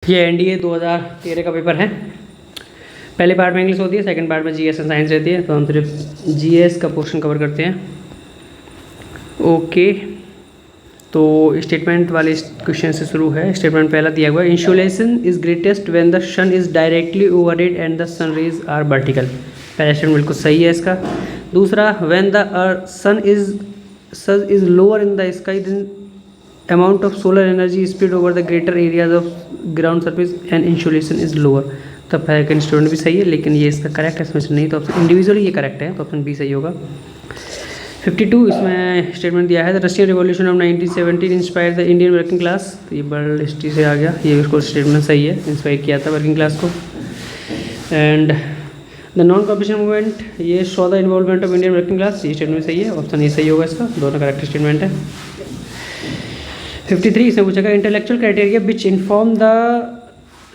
ये एनडीए 2013 का पेपर है। पहले पार्ट में इंग्लिश होती है, सेकंड पार्ट में जीएस एंड साइंस रहती है। तो हम सिर्फ जीएस का पोर्शन कवर करते हैं। ओके, तो स्टेटमेंट वाले क्वेश्चन से शुरू है। स्टेटमेंट पहला दिया हुआ है, insolation is greatest when the sun is directly overhead and the sun rays are vertical. पहला स्टेटमेंट बिल्कुल सही है इसका। दूसरा, when the sun is lower in the sky then amount of solar energy spread over the greater areas of ground surface and insolation is lower। तब second student भी सही है, लेकिन ये इसका करेक्ट इसमें नहीं, तो ऑप्शन इंडिविजुअली ये करेक्ट है, तो ऑप्शन बी सही होगा। 52 इसमें स्टेटमेंट दिया है, the Russian revolution of 1917 inspire the Indian working class. तो ये वर्ल्ड हिस्ट्री से आ गया, ये उसको स्टेटमेंट सही है, इंस्पायर किया था वर्किंग क्लास को। And the non competition movement ये show the involvement of Indian working class. ये स्टेटमेंट सही है, ऑप्शन ये सही होगा इसका, दोनों करेक्ट स्टेटमेंट है। 53 इसमें पूछेगा, intellectual criteria which inform the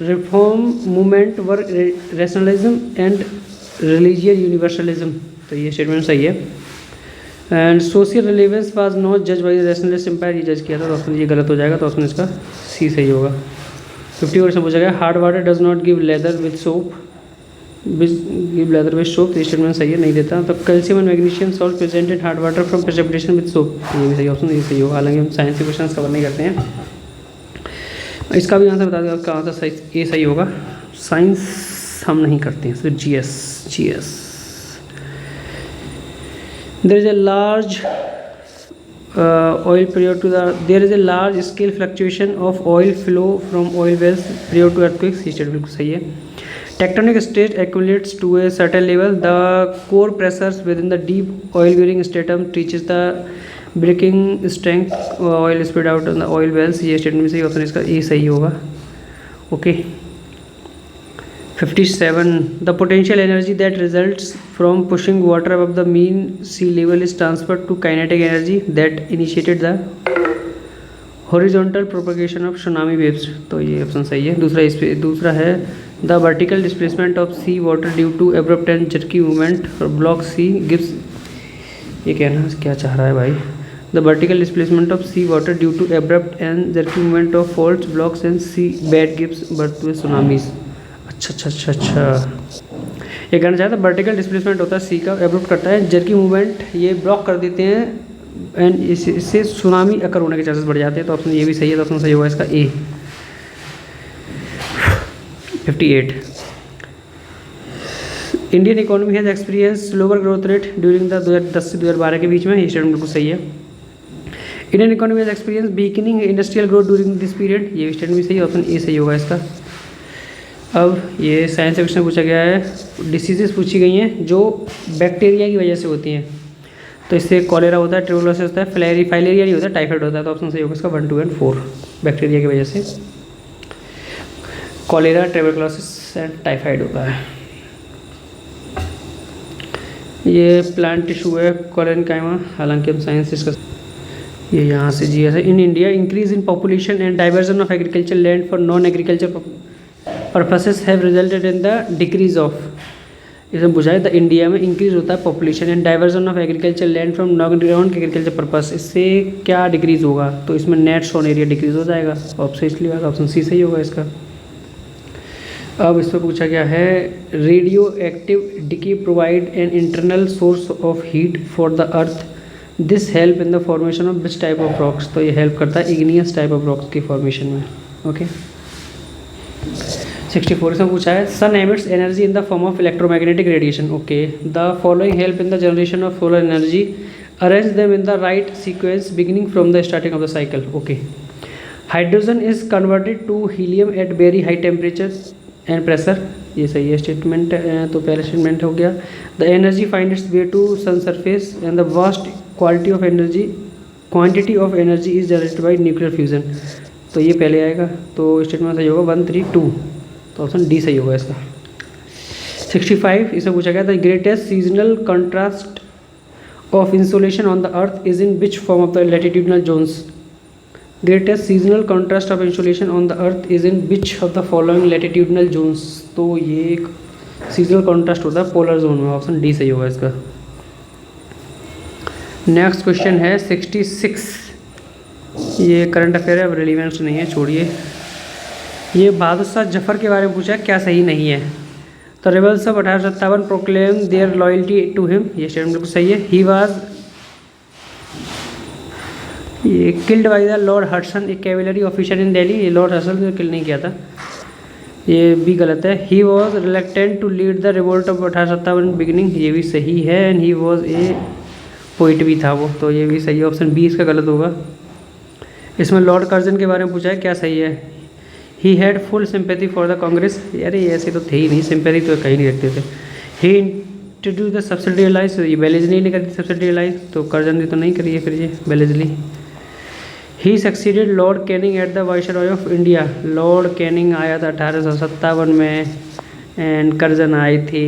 reform movement were rationalism and religious universalism. तो ये स्टेटमेंट सही है। And social relevance was not जज बाई रैशनलिस्ट एम्पायर, ये जज किया था, तो ऑप्शन ये गलत हो जाएगा, तो ऑप्शन इसका सी सही होगा। 54 इसमें पूछा गया, hard water does not give lather with soap, give lather with soap. तो स्टेटमेंट सही है, नहीं देता। तो calcium and magnesium salt presented hard water from precipitation with soap, ये भी सही ऑप्शन, ये सही होगा। हालांकि हम साइंस के क्वेश्चन कवर नहीं करते हैं। इसका भी आंसर बता दें, आपका आंसर सही, ये सही होगा। साइंस हम नहीं करते हैं, सिर्फ GS. There is a large oil prior to the there is a large scale fluctuation of oil flow from oil wells prior to earthquakes। ये स्टेटमेंट बिल्कुल सही है। Tectonic state accumulates to a certain level. The core pressures within the deep oil-bearing stratum reaches the breaking strength. Oil spread out on the oil wells। ये statement सही, option इसका ए सही होगा। Okay, 57 the potential energy that results from pushing water above the mean sea level is transferred to kinetic energy that initiated the horizontal propagation of tsunami waves। तो ये option सही है। दूसरा है the vertical displacement of sea water due to abrupt and jerky movement block sea gives। ये कहना क्या चाह रहा है भाई, the vertical displacement of sea water due to abrupt and jerky movement of faults blocks and sea bed gives birth to tsunamis। अच्छा, ये कहना चाहता है वर्टिकल डिस्प्लेसमेंट होता है सी का, एब्रप्ट करता है, जर्की मूवमेंट ये ब्लॉक कर देते हैं एंड इससे सुनामी अकर होने के चांसेस बढ़ जाते हैं। तो ऑप्शन ये भी सही है, तो ऑप्शन सही होगा इसका ए। 58 Indian economy has experience lower growth rate during the 2010 से 2012 के बीच में। ये स्टेटमेंट बिल्कुल सही है। Indian economy has experience weakening industrial growth during this period. ये स्टेटमेंट भी सही है, ऑप्शन ए सही होगा इसका। अब ये साइंस सेक्शन पूछा गया है, डिसीजेस पूछी गई हैं जो बैक्टीरिया की वजह से होती हैं। तो इससे कॉलेरा होता है, ट्यूबरकुलोसिस होता है, फाइलेरिया नहीं होता, टाइफाइड होता है। तो ऑप्शन सही होगा इसका 1, 2 और 4। बैक्टीरिया की वजह से कॉलेरा, ट्यूबरकुलोसिस एंड टाइफाइड होता है। ये प्लांट टिश्यू है, कोलेनकाइमा, हालांकि हम साइंस डिस्कस, ये यहाँ से जी है। In India increase in population and diversion of agriculture land for non agriculture purposes have resulted in the decrease of. इसमें पूछा है द इंडिया में इंक्रीज होता है population and diversion of agriculture land from non agriculture purpose, इससे क्या decrease होगा? तो इसमें नेट सोन एरिया डिक्रीज हो जाएगा, ऑप्शन इसलिए होगा, ऑप्शन सी सही होगा इसका। अब इस पर पूछा गया है, radioactive decay provide an internal source of heat for the earth, this help in the formation of which type of rocks. तो ये हेल्प करता है इग्नियस टाइप ऑफ रॉक्स की फॉर्मेशन में। ओके, 64 से पूछा है, sun emits energy in the form of electromagnetic radiation. Okay, the following help in the generation of solar energy, arrange them in the right sequence beginning from the starting of the cycle. Okay, hydrogen is converted to helium at very high temperature and pressure. ये सही है statement, तो पहला statement हो गया। The energy find its way to sun surface and the vast quantity of energy is generated by nuclear fusion. तो ये पहले आएगा, तो स्टेटमेंट सही होगा 1, 3, 2। तो ऑप्शन डी सही होगा इसका। 65 इसे पूछा गया था, greatest seasonal contrast of insolation on the earth is in which form of the latitudinal zones. Greatest seasonal contrast of insolation on the earth is in which of the following latitudinal zones. तो ये एक seasonal contrast होता है polar zone में, option D सही होगा इसका। Next question है 66, ये करंट अफेयर है, अब रिलीवेंस नहीं है, छोड़िए। ये बहादुर शाह जफर के बारे में पूछा क्या सही नहीं है। तो rebels of 1857 proclaim their loyalty to him, ये स्टेटमेंट बिल्कुल सही है। ही वाज ये killed by the lord Hudson, एक कैवेलरी ऑफिसर इन दिल्ली, ये लॉर्ड हडसन ने किल नहीं किया था, ये भी गलत है। He was reluctant to lead the revolt of 1857 beginning, ये भी सही है। And he was a poet भी था वो, तो ये भी सही है। ऑप्शन बी इसका गलत होगा। इसमें लॉर्ड कर्जन के बारे में पूछा है क्या सही है। He had full sympathy for the Congress, अरे ऐसे तो थे ही नहीं, सिंपैथी तो कहीं नहीं रखते थे। ही इंट्रोड्यूस द सब्सिडी लाइस, ये बेलेजली ने करी सब्सिडी लाइस, तो कर्जन ने तो नहीं करी है फिर ये बेलेजली। ही succeeded Lord Canning at the viceroy of India, Lord Canning आया था 1857 में एंड कर्जन आए थे,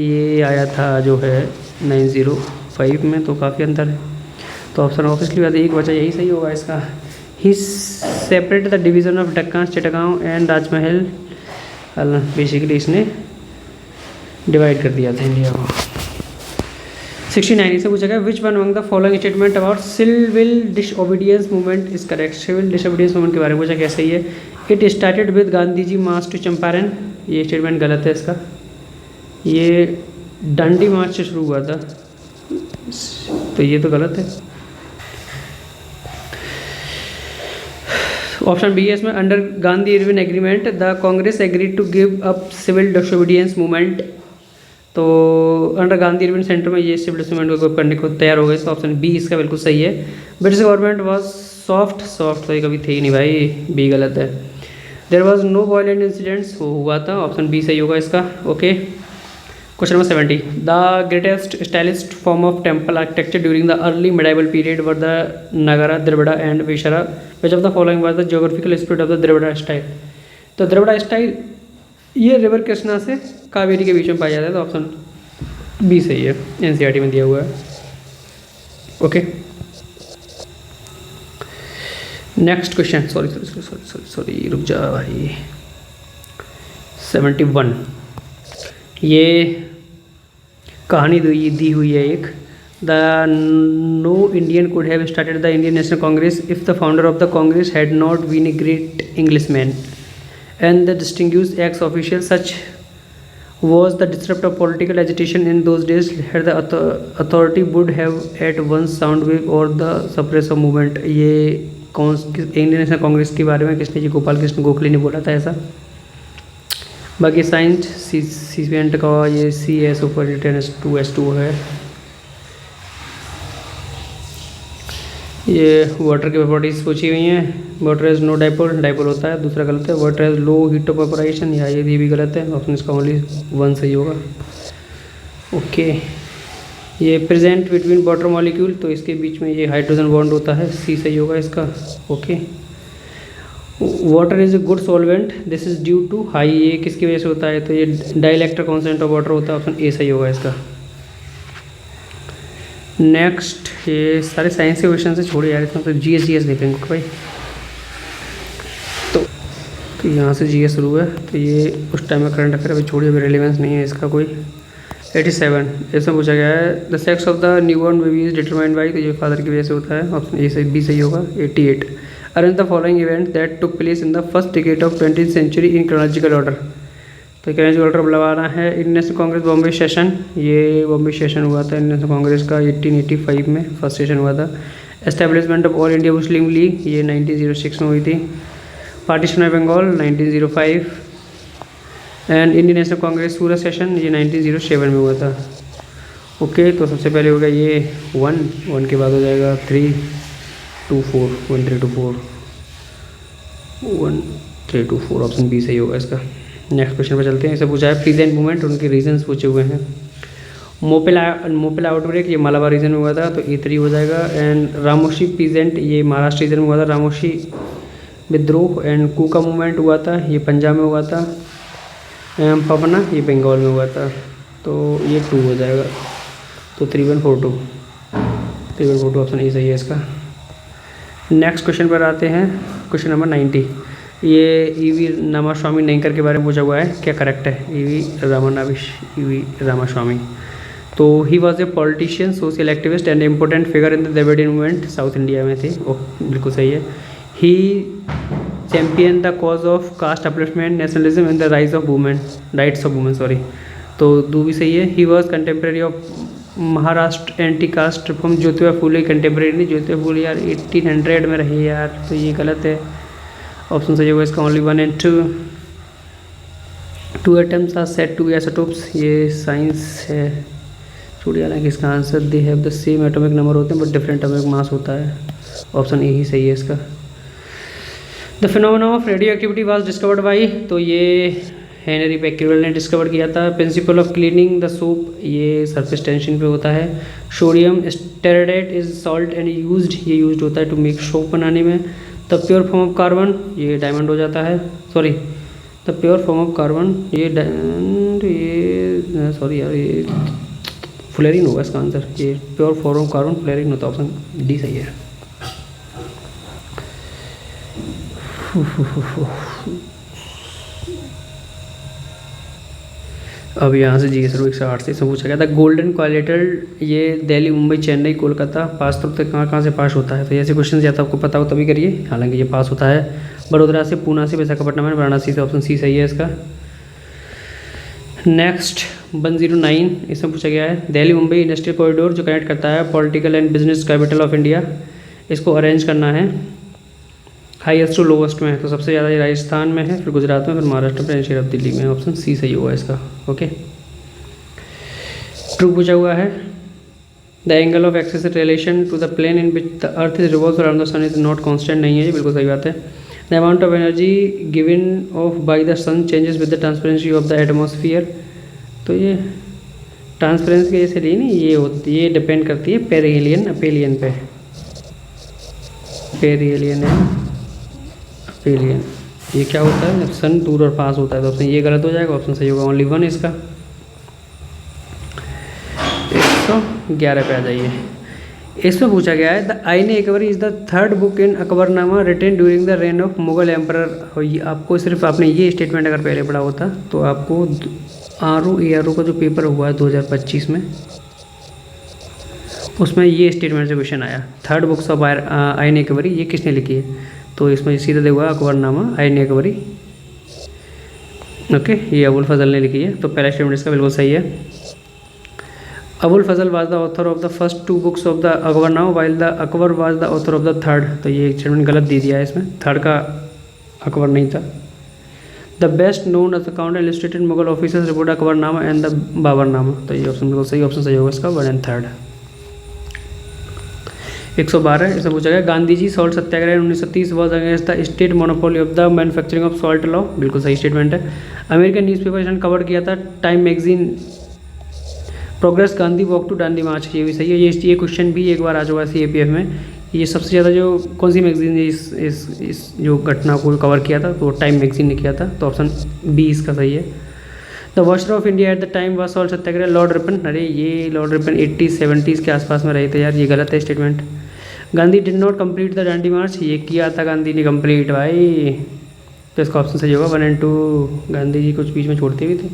ये आया था जो है 905 में, तो काफ़ी अंतर है। तो ऑप्शन ऑब्वियसली बात एक बचा, यही सही होगा इसका। He separate the division of Deccan, Chittagong and Rajmahal, basically इसने डिवाइड कर दिया था इंडिया को। 69 इसे पूछा गया which one among the following statement about civil disobedience movement is correct. Civil disobedience movement के बारे में पूछा क्या सही है। It started with Gandhi ji march to Champaran, ये स्टेटमेंट गलत है इसका, ये डांडी मार्च से शुरू हुआ था, तो ये तो गलत है। ऑप्शन बी है इसमें, under Gandhi Irwin agreement the Congress agreed to give up civil disobedience movement, तो अंडर गांधी इरविन सेंटर में ये सिविल डिसोबीडियंस को करने को तैयार हो गए, तो ऑप्शन बी इसका बिल्कुल सही है। ब्रिटिश गवर्नमेंट वाज सॉफ्ट तो ये कभी थे ही नहीं भाई, बी गलत है। There was no violent incidents, वो हुआ था, ऑप्शन बी सही होगा इसका। Okay, question number 70, the greatest stylist form of temple architecture during the early medieval period were the Nagara, Dravida and Vesara, which of the following was the geographical split of the Dravida style. तो Dravida style ये river Krishna से कावेरी के बीच में पाया जाता है, तो option B सही है, एनसीईआरटी में दिया हुआ है। ओके, नेक्स्ट क्वेश्चन, सॉरी रुक जा भाई। 71, ये कहानी दी हुई है एक, the no Indian could have started the Indian National Congress if the founder of the Congress had not been a great Englishman and the distinguished ex official such was the disrupt of political agitation in those days had the authority would have at once sound wave or the suppress of movement। ये कौन Indian National Congress के बारे में किसने जी, गोपाल कृष्ण गोखले ने बोला था ऐसा। बाकी साइंस सीवेंट का ये सी एस ऊपर 10S2 है। ये वाटर की प्रॉपर्टीज पूछी हुई हैं। वाटर एज नो डाइपोल होता है, दूसरा गलत है। Water as low heat of operation, या ये भी गलत है, ऑप्शन इसका ओनली 1 सही होगा। ओके, ये प्रेजेंट बिटवीन वाटर मॉलिक्यूल, तो इसके बीच में ये हाइड्रोजन बॉन्ड होता है, सी सही होगा इसका। Okay, water is a good solvent this is due to high, ये किसकी वजह से होता है, तो ये डाइलेक्ट्रिक कॉन्सेंट ऑफ वाटर होता है, ऑप्शन ए सही होगा इसका। नेक्स्ट, ये सारे साइंस के क्वेश्चन से छोड़े यार, इसमें तो जीएस देखेंगे भाई। तो यहाँ से जीएस शुरू है, तो ये उस टाइम में करंट अफेयर अभी छोड़िए, अभी रेलिवेंस नहीं है इसका कोई। 87, इसमें पूछा गया है the sex of the newborn baby is determined by, तो ये फादर की वजह से होता है, ऑप्शन ए बी सही होगा। 88, arrange the following event that took place in the first decade of 20th century in chronological order, तो क्रोनोलॉजिकल ऑर्डर बुलवाना है। Indian National Congress Bombay session, ये बॉम्बे सेशन हुआ था इंडियन नेशनल कांग्रेस का 1885 में फर्स्ट सेशन हुआ था। Establishment of All India Muslim League, ये 1906 में हुई थी। Partition of Bengal 1905 and Indian National Congress Surat session, ये 1907 में हुआ था। ओके, तो सबसे पहले हो गया ये 1 के बाद हो जाएगा 3 2 4 1 3 2 4 1 3 2 4, ऑप्शन बी सही होगा इसका। नेक्स्ट क्वेश्चन पर चलते हैं। इसे पूछा है प्लीजेंट मूवमेंट, उनके रीजन्स पूछे हुए हैं। मोपिल आउटब्रेक, ये मालाबार रीजन में हुआ था, तो E3 हो जाएगा। एंड रामोशी पीजेंट, ये महाराष्ट्र रीजन में हुआ था, रामोशी विद्रोह। एंड कूका मूवमेंट हुआ था, ये पंजाब में हुआ था। पवना, ये बंगाल में हुआ था, तो ये 2 हो जाएगा, तो 3142 ऑप्शन ए सही है इसका। नेक्स्ट क्वेश्चन पर आते हैं, क्वेश्चन नंबर 90। ये EV रामास्वामी नैंकर के बारे में पूछा हुआ है, क्या करेक्ट है। EV रामास्वामी, तो he was a politician, social activist and important figure in the Dravidian movement, south India में थे, बिल्कुल सही है। He champion the cause of caste upliftment nationalism and the rise of women, rights of women, sorry, तो दो भी सही है। He was contemporary of Maharashtra anti caste reform, Jyotiba Phule contemporary नहीं, ज्योतिबा फूले यार 1800 में रही यार, तो ये गलत है। ऑप्शन सही होगा इसका only 1 and 2। 2 attempts are set to be isotopes, ये साइंस है छोड़िए, हालांकि इसका answer they have the same atomic number होते हैं बट डिफरेंट एटॉमिक मास होता है। ऑप्शन ए ही सही है इसका। The phenomena of radio activity was discovered by, तो ये हेनरी बेक्केरेल ने डिस्कवर किया था। Principle of cleaning the soap, ये सरफेस टेंशन पे होता है। Sodium stearate is salt and used, ये यूज्ड होता है टू मेक सोप बनाने में। The pure form of carbon, ये डायमंड हो जाता है, sorry the pure form of carbon, ये सॉरी यार, ये फ्लेरिन होगा इसका आंसर, ये प्योर फॉर्म ऑफ कार्बन फ्लेरिन होता है। ऑप्शन डी सही है। अब यहाँ से जीएस 108 से पूछा गया था गोल्डन क्वालिटर, ये दिल्ली मुंबई चेन्नई कोलकाता पास तो कहाँ से पास होता है, तो ऐसे क्वेश्चन या तो आपको पता हो तभी करिए, हालांकि ये पास होता है बड़ोदरा से, पूना से, विशाखापट्टनम में, वाराणसी से। ऑप्शन सी सही है इसका। नेक्स्ट 109 इसमें पूछा गया है दिल्ली मुंबई इंडस्ट्रियल कॉरिडोर जो कनेक्ट करता है political and business capital of India, इसको अरेंज करना है हाईएस्ट टू लोवेस्ट में, तो सबसे ज़्यादा ये राजस्थान में है, फिर गुजरात में, फिर महाराष्ट्र में, एनसीआर ऑफ दिल्ली में। ऑप्शन सी सही होगा इसका। ओके, ट्रू पूछा हुआ है the angle of axis relation to the plane in which the earth is revolves around the sun is not constant, नहीं है ये बिल्कुल सही बात है। The amount of energy given off by the sun changes with the transparency of the atmosphere, तो ये transparency के जैसे नहीं, ये होती, ये डिपेंड करती है पेरिहेलियन अपेलियन पे, पेरिहेलियन है अपेलियन, ये क्या होता है जब सन दूर और पास होता है, तो ऑप्शन ये गलत हो जाएगा। ऑप्शन सही होगा ओनली 1 इसका। 111 पे आ जाइए। इसमें पूछा गया है the Aine Akbari is the third book in Akbarnama written during the reign of Mughal emperor, और ये आपको सिर्फ आपने ये स्टेटमेंट अगर पहले पढ़ा होता तो आपको ARO का जो पेपर हुआ है 2025 में, उसमें ये स्टेटमेंट से क्वेश्चन आया, थर्ड बुक्स ऑफ आईने अकबरी ये किसने लिखी है, तो इसमें सीधा देखा अकबरनामा आईने अकबरी, ओके, ये अबुल फजल ने लिखी है, तो पहला स्टेटमेंट इसका बिल्कुल सही है। Abul Fazal was the author of the first 2 books of the Akbarnama while the Akbar was the author of the third, तो ये स्टेटमेंट गलत दे दिया है इसमें, थर्ड का अकबर नहीं था। The best known account illustrated Mughal officers report Akbarnama and the Baburnama, तो ये ऑप्शन बिल्कुल सही, ऑप्शन सही होगा इसका 1 and 3। 112 इसमें पूछा गया Gandhi ji salt satyagraha 1930 was against the state monopoly of the manufacturing of salt law, बिल्कुल सही स्टेटमेंट है। अमेरिकन न्यूज़पेपर इसने कवर किया था Time magazine progress Gandhi walk to Dandi march, ये भी सही है। ये क्वेश्चन भी एक बार आ चुका है CAPF में, ये सबसे ज़्यादा जो कौन सी मैगजीन ने इस जो घटना को कवर किया था, तो टाइम मैगजीन ने किया था, तो ऑप्शन बी इसका सही है। The washer of India at the time was salt Satyagraha Lord Ripon, अरे ये लॉर्ड रिपन 80s-70s के आसपास में रहे थे यार, ये गलत है statement. Gandhi did not complete the Dandi march, ये किया था गांधी ने कंप्लीट भाई, तो इसका ऑप्शन सही होगा 1 and 2। गांधी जी कुछ बीच में छोड़ते भी थे।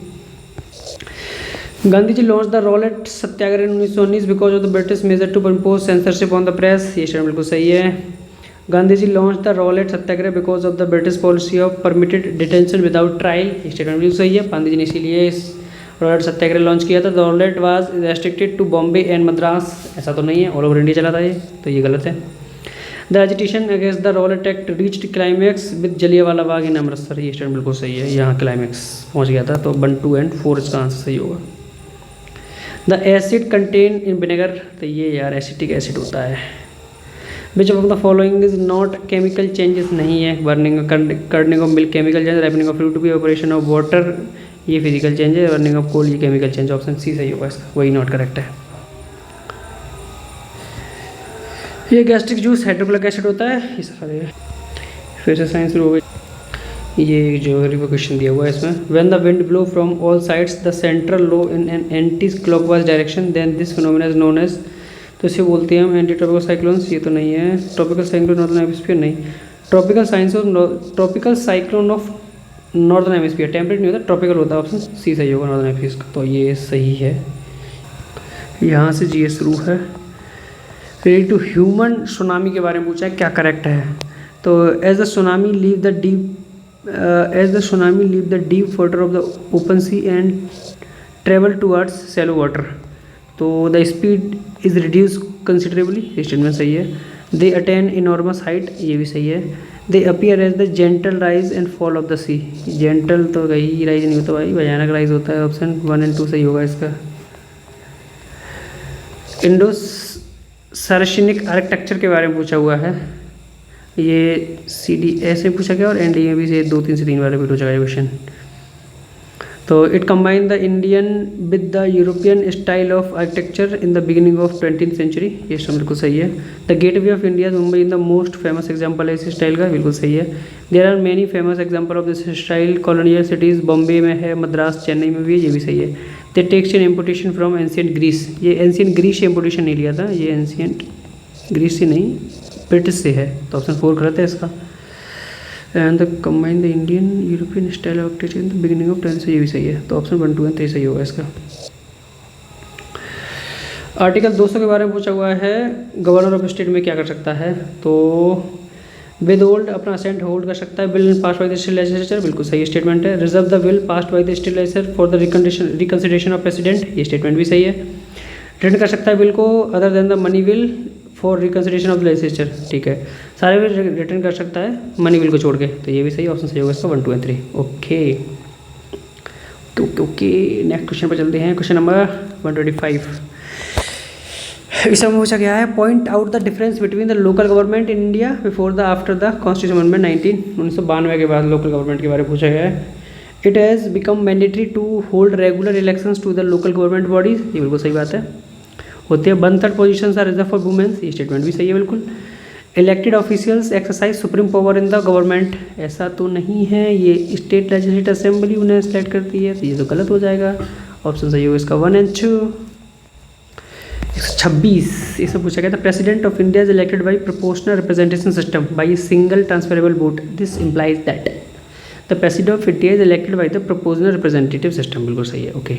Gandhi ji launch the Rowlatt satyagraha 1919 because of the British major to impose censorship on the press, ये स्टेटमेंट बिल्कुल सही है। Gandhi ji launch the Rowlatt satyagraha because of the British policy of permitted detention without trial, ये स्टेटमेंट बिल्कुल सही है। गांधी जी ने इसीलिए इस रॉलेट सत्याग्रह लॉन्च किया था। The Rowlatt was restricted to Bombay and Madras, ऐसा तो नहीं है, ऑल ओवर इंडिया चला था ये, तो ये गलत है। The agitation against the Rowlatt Act reached climax with Jallianwala Bagh in Amritsar, ये स्टेटमेंट बिल्कुल सही है, यहाँ क्लाइमैक्स पहुँच गया था, तो 1, 2 and 4 इसका आंसर सही होगा। The acid contain in vinegar, तो ये यार एसिटिक एसिड होता है। Which of the following is not chemical changes, नहीं है। Burning churning of milk chemical change, ripening of fruit evaporation of water, ये फिजिकल चेंज है। बर्निंग ऑफ कोल ये केमिकल चेंज, ऑप्शन सी सही होगा इसका, वही नॉट करेक्ट है। ये गैस्ट्रिक जूस हाइड्रोक्लोरिक एसिड होता है, ये सारे फिर से साइंस शुरू हो गई। ये ज्योग्राफी का क्वेश्चन दिया हुआ है इसमें। When the wind blow from all sides the central low in an anti clockwise direction then this phenomena is known as, तो इसे बोलते हैं हम एंटी ट्रॉपिकल साइक्लोन्स, ये तो नहीं है। ट्रॉपिकल साइक्लोन नॉर्दर्न हेमिस्फीयर नहीं, tropical cyclone of northern hemisphere, temperate नहीं होता, ट्रॉपिकल होता है, ऑप्शन सी सही होगा नॉर्दर्न हेमिस्फीयर का, तो ये सही है। यहाँ से GS शुरू है। रिलेटेड टू ह्यूमन सुनामी के बारे में पूछा है, क्या करेक्ट है। तो as the tsunami leave the deep water of the open sea and travel towards shallow water, तो the speed is reduce considerably, statement सही है। दे अटेन इनॉर्मस हाइट, ये भी सही है। They appear as the gentle rise and fall of the sea, gentle तो कहीं rise नहीं होता भाई, भयानक राइज होता है। ऑप्शन 1 एंड 2 सही होगा इसका। इंडो सार्वजनिक आर्किटेक्चर के बारे में पूछा हुआ है, ये CDS में पूछा गया और NDA में भी से 2-3 से 3 बार रिपीट हो जाएगा क्वेश्चन। तो it combine the Indian with the European style of architecture in the beginning of 20th century, ये सब बिल्कुल सही है। The Gateway of India Mumbai in the most famous example है इस स्टाइल का, बिल्कुल सही है। There are many famous example of this style, colonial cities Bombay में है, मद्रास चेन्नई में भी है, ये भी सही है। The textile importation from ancient Greece, ये एंशियंट ग्रीस से इम्पोर्टेशन नहीं लिया था, ये एंशियंट ग्रीस से नहीं ब्रिटिश से है, तो ऑप्शन 4 गलत है इसका। And the combine the Indian European style of architecture in the beginning of 10th, ये भी सही है, तो ऑप्शन 1, 2 एंड 3 सही होगा इसका। आर्टिकल 200 के बारे में पूछा हुआ है, गवर्नर ऑफ स्टेट में क्या कर सकता है, तो विद होल्ड अपना असेंट होल्ड कर सकता है। Bill pass by the state legislature, बिल्कुल सही स्टेटमेंट है। Reserve the bill passed by the state legislature for the reconsideration of president, ये स्टेटमेंट भी सही है। रिटर्न कर सकता है बिल को other than the money bill for reconsideration of legislature, ठीक है, सारे बिल रिटर्न कर सकता है मनी बिल को छोड़ के, तो ये भी सही, ऑप्शन सही होगा इसका 1, 2 and 3। Okay okay, next question पर चलते हैं। क्वेश्चन नंबर 125 इसमें पूछा गया है, point out the difference between the local government in India before the after the constitution amendment 1992 के बाद लोकल गवर्नमेंट के बारे में पूछा गया है। It has become mandatory to hold regular elections to the local government bodies, ये बिल्कुल सही बात है, होती है। 1/3 positions are reserve for womens, ये स्टेटमेंट भी सही है बिल्कुल। Elected officials exercise supreme power in the government, ऐसा तो नहीं है, ये स्टेट लेजिस्लेटिव असेंबली उन्हें सेलेक्ट करती है, तो ये तो गलत हो जाएगा, ऑप्शन सही होगा इसका 1 एंड 2। 126 इसमें पूछा गया था, president of India is elected by proportional representation system by a single transferable vote, this implies that the president of India is elected by the proportional representative system, बिल्कुल सही है। Okay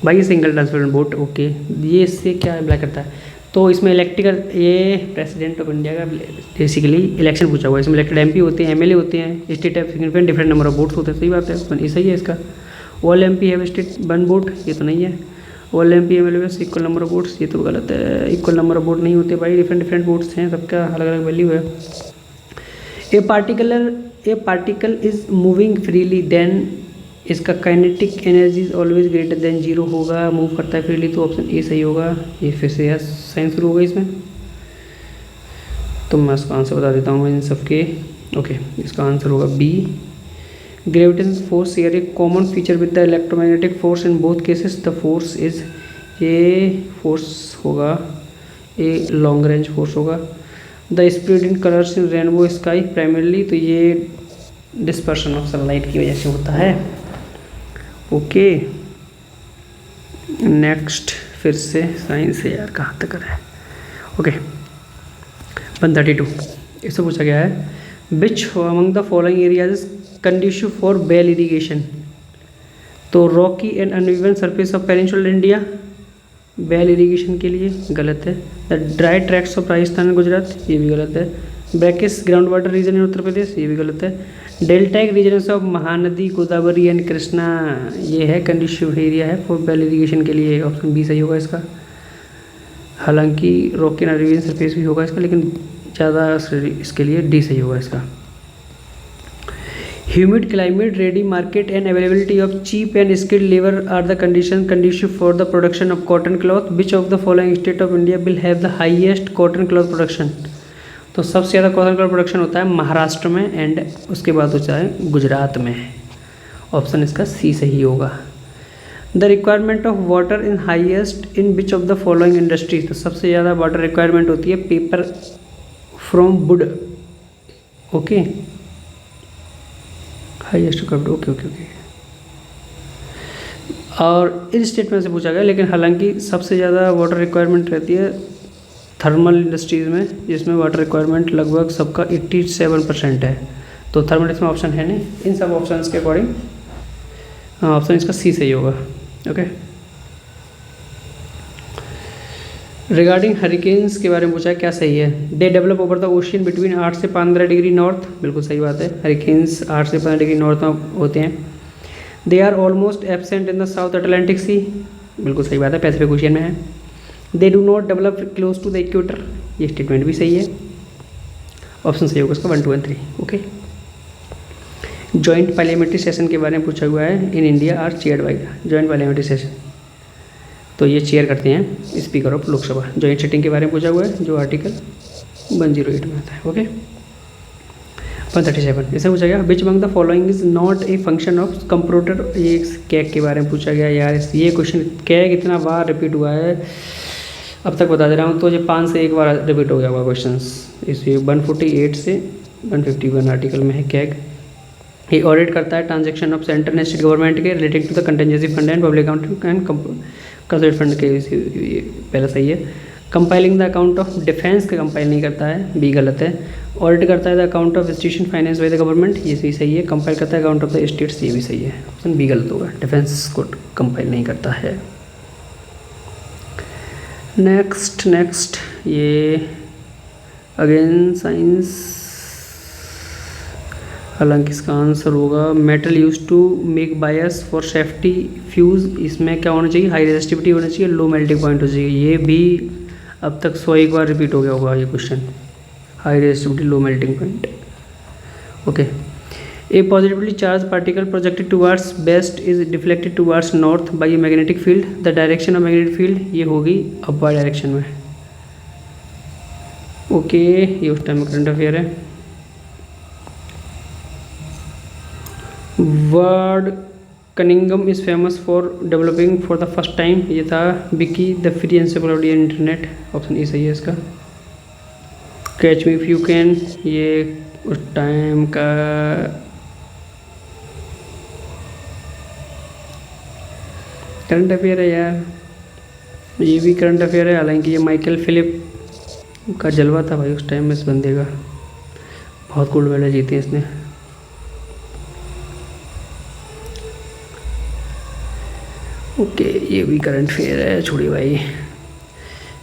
by single transferable vote, okay, ये इससे क्या apply करता है, तो इसमें इलेक्टिकल, ये प्रेसिडेंट ऑफ इंडिया का बेसिकली इलेक्शन पूछा हुआ है, इसमें इलेक्टेड MP होते हैं, MLA होते हैं, state of significant different number of votes होते हैं, सही बात है, ये सही है इसका। All MP have state 1 vote, ये तो नहीं है। All MP MLA equal number of votes, ये तो गलत है, इक्वल नंबर ऑफ वोट नहीं होते भाई, डिफरेंट वोट्स हैं, सबका अलग अलग वैल्यू है। A particle is moving freely then, इसका kinetic energy is always greater than 0 होगा, मूव करता है फ्रीली, तो ऑप्शन ए सही होगा। ये फिर से साइंस शुरू होगा इसमें, तो मैं इसका आंसर बता देता हूँ इन सबके। ओके इसका आंसर होगा B। Gravitation force share A common feature with the electromagnetic force in both cases, the force is, ये फोर्स होगा ए लॉन्ग रेंज फोर्स होगा। The spread in colours in rainbow sky primarily, तो ये dispersion of sunlight की वजह से होता है। ओके नेक्स्ट फिर से साइंस है यार, कहाँ तक है। ओके 132 इससे पूछा गया है, which among the following areas is conducive for well irrigation, तो rocky and uneven surface of peninsular India well irrigation के लिए, गलत है। The dry tracts of Rajasthan and Gujarat, ये भी गलत है। Brackish ground water region in Uttar Pradesh, ये भी गलत है। Deltaic region of Mahanadi Godavari and Krishna, ये है कंडीशिव एरिया है फॉर वेल इरीगेशन के लिए, ऑप्शन B सही होगा इसका। हालांकि रॉकी एंड अनइवन सरफेस भी होगा इसका, लेकिन ज़्यादा इसके लिए D सही होगा इसका। Humid climate, ready market and availability of cheap and skilled labour are the condition conducive for the production of cotton cloth, which of the following state of India will have the highest cotton cloth production, तो सबसे ज़्यादा cotton cloth production होता है महाराष्ट्र में and उसके बाद होता है गुजरात में, ऑप्शन इसका C सही होगा। The requirement of water in highest in which of the following industry, तो सबसे ज़्यादा वाटर रिक्वायरमेंट होती है paper from would, okay highest requirement, okay और इस स्टेटमेंट से पूछा गया, लेकिन हालांकि सबसे ज़्यादा वाटर रिक्वायरमेंट रहती है थर्मल इंडस्ट्रीज़ में, जिसमें वाटर रिक्वायरमेंट लगभग सबका 87% है, तो थर्मल इसमें ऑप्शन है नहीं। इन सब ऑप्शंस के अकॉर्डिंग ऑप्शन इसका C सही होगा। ओके रिगार्डिंग हरिकेन्स के बारे में पूछा है, क्या सही है? They develop over the ocean between 8 से 15 डिग्री नॉर्थ, बिल्कुल सही बात है। हरिकेन्स 8 से 15 डिग्री नॉर्थ में होते हैं। They are almost absent in the South Atlantic sea, बिल्कुल सही बात है, पैसिफिक ओशियन में है। They do not develop close to the equator, ये स्टेटमेंट भी सही है। ऑप्शन सही होगा उसका 1, 2 और 3। ओके। जॉइंट पार्लियामेंट्री सेशन के बारे में पूछा हुआ है। In India are chaired by joint parliamentary session, तो ये चेयर करते हैं speaker of Lok Sabha. Joint sitting के बारे में पूछा हुआ है, जो आर्टिकल 108 में आता है। ओके। 137 इससे पूछा गया विच among the following is not a function of computer. ये कैग के बारे में पूछा गया यार। ये क्वेश्चन कैग इतना बार रिपीट हुआ है, अब तक बता दे रहा हूँ, तो ये 5 से 1 बार रिपीट हो गया होगा क्वेश्चन। इस 148 से 151 आर्टिकल में है कैग। ये ऑडिट करता है transaction of central and state government के relating to the contingency fund and public account and consult fund के। पहला सही है। Compiling the account of defence का कंपाइल नहीं करता है, बी गलत है। ऑडिट करता है the account of institution finance by the government, ये भी सही है। कंपाइल करता है अकाउंट ऑफ द स्टेट्स, ये भी सही है। ऑप्शन बी गलत होगा, डिफेंस को कंपाइल नहीं करता है। नेक्स्ट ये अगेन साइंस, हालांकि इसका आंसर होगा metal use to make bias for safety fuse. इसमें क्या होना चाहिए? हाई रेजिस्टिविटी होना चाहिए, लो मेल्टिंग पॉइंट होना चाहिए। ये भी अब तक 101 बार रिपीट हो गया होगा ये question, high resistivity low melting point. Okay. A positively charge particle projected towards west is deflected towards north by a magnetic field. The direction of magnetic field ये होगी अपवर्ड डायरेक्शन में। ओके, ये उस time में current affair है। Word Cunningham is famous for developing for the first time, ये था Vicky the free encyclopedia internet. Option A सही है इसका। Catch me if you can, ये उस टाइम का करंट अफेयर है यार, ये भी करंट अफेयर है। हालांकि ये माइकल फिलिप का जलवा था भाई उस टाइम में, इस बंदे का बहुत गोल्ड मेडल जीते इसने। ओके, ये भी करंट अफेयर है, छोड़िए भाई।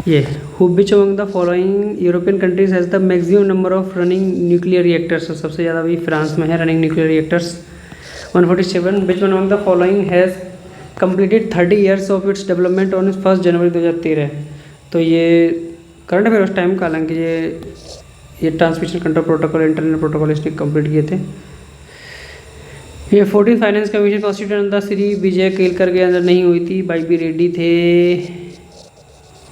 ये विच among the following European countries has the maximum number of running nuclear reactors. सबसे ज़्यादा भी फ्रांस में है running nuclear reactors 147। Which one among the following has completed 30 years of its development on 1 जनवरी 2013। तो ये करंट अफेयर उस time का, हालांकि ये transmission control protocol internet protocol इसने कंप्लीट किए थे। ये 14th finance commission constitute the Shri Vijay Kelkar के अंदर नहीं हुई थी, बाई बी रेड्डी थे।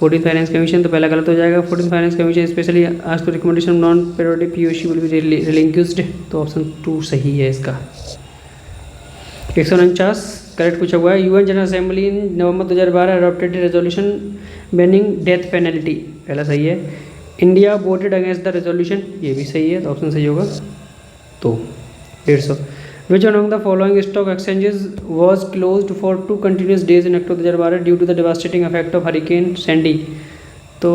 14th फाइनेंस कमीशन तो पहला गलत हो जाएगा। 14th फाइनेंस कमीशन स्पेशली आज to recommendation non periodic POC will be relinquished, तो ऑप्शन 2 सही है इसका। 149 करेक्ट पूछा हुआ है। UN general assembly in November 2012 adopted resolution banning death penalty, पहला सही है। India voted against the resolution, ये भी सही है, तो ऑप्शन सही होगा। तो 150। Which one among the following stock exchanges was closed for 2 continuous days in October 2012 due to the devastating effect of Hurricane Sandy? तो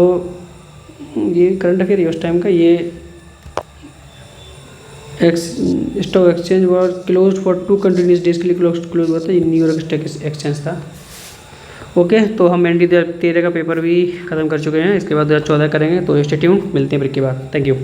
ये करंट अफेयर उस टाइम का, ये stock exchange was closed for 2 continuous days के लिए close हुआ था, ये न्यूयॉर्क स्टॉक एक्सचेंज था। ओके, तो हम एनडी 2013 का पेपर भी ख़त्म कर चुके हैं, इसके बाद 2014 करेंगे, तो स्टे ट्यून्ड, मिलते हैं ब्रेक के बाद। Thank you.